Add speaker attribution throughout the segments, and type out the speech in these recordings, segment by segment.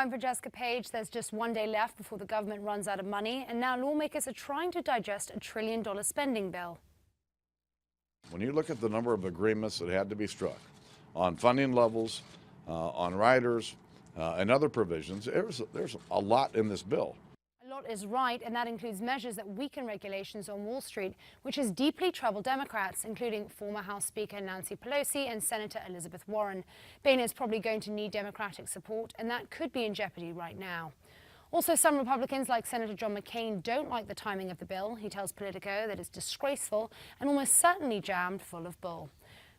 Speaker 1: I'm Francesca. There's just one day left before the government runs out of money, and now lawmakers are trying to digest a $1 trillion spending bill.
Speaker 2: When you look at the number of agreements that had to be struck on funding levels, on riders, and other provisions, there's a lot in this bill.
Speaker 1: A lot is right, and that includes measures that weaken regulations on Wall Street, which has deeply troubled Democrats, including former House Speaker Nancy Pelosi and Senator Elizabeth Warren. Boehner is probably going to need Democratic support, and that could be in jeopardy right now. Also, some Republicans, like Senator John McCain, don't like the timing of the bill. He tells Politico that it's disgraceful and almost certainly jammed full of bull.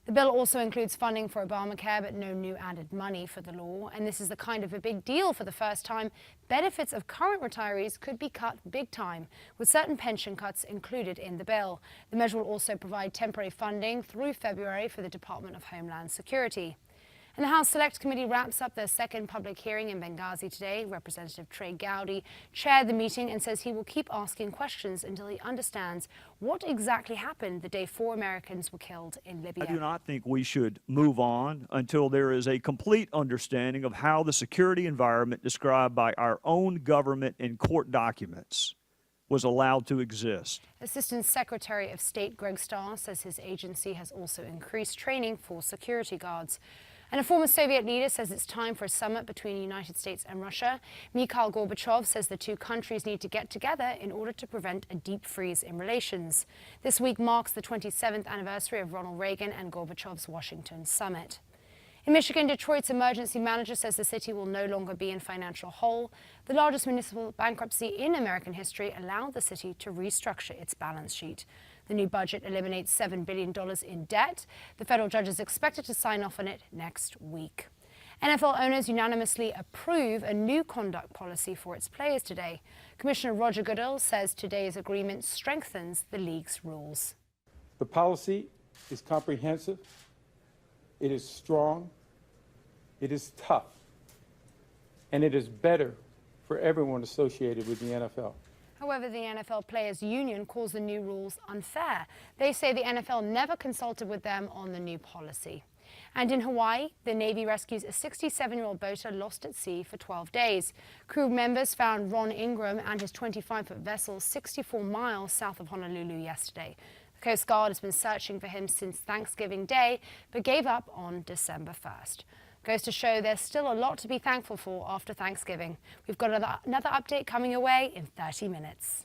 Speaker 1: The bill also includes funding for Obamacare, but no new added money for the law. And this is the kind of a big deal. For the first time, benefits of current retirees could be cut big time, with certain pension cuts included in the bill. The measure will also provide temporary funding through February for the Department of Homeland Security. And the House Select Committee wraps up their second public hearing in Benghazi today. Representative Trey Gowdy chaired the meeting and says he will keep asking questions until he understands what exactly happened the day 4 Americans were killed in Libya.
Speaker 3: I do not think we should move on until there is a complete understanding of how the security environment described by our own government in court documents was allowed to exist.
Speaker 1: Assistant Secretary of State Greg Starr says his agency has also increased training for security guards. And a former Soviet leader says it's time for a summit between the United States and Russia. Mikhail Gorbachev says the two countries need to get together in order to prevent a deep freeze in relations. This week marks the 27th anniversary of Ronald Reagan and Gorbachev's Washington summit. In Michigan, Detroit's emergency manager says the city will no longer be in financial hole. The largest municipal bankruptcy in American history allowed the city to restructure its balance sheet. The new budget eliminates $7 billion in debt. The federal judge is expected to sign off on it next week. NFL owners unanimously approve a new conduct policy for its players today. Commissioner Roger Goodell says today's agreement strengthens the league's rules.
Speaker 4: The policy is comprehensive, it is strong, it is tough, and it is better for everyone associated with the NFL.
Speaker 1: However, the NFL Players Union calls the new rules unfair. They say the NFL never consulted with them on the new policy. And in Hawaii, the Navy rescues a 67-year-old boater lost at sea for 12 days. Crew members found Ron Ingram and his 25-foot vessel 64 miles south of Honolulu yesterday. The Coast Guard has been searching for him since Thanksgiving Day, but gave up on December 1st. Goes to show there's still a lot to be thankful for after Thanksgiving. We've got another update coming your way in 30 minutes.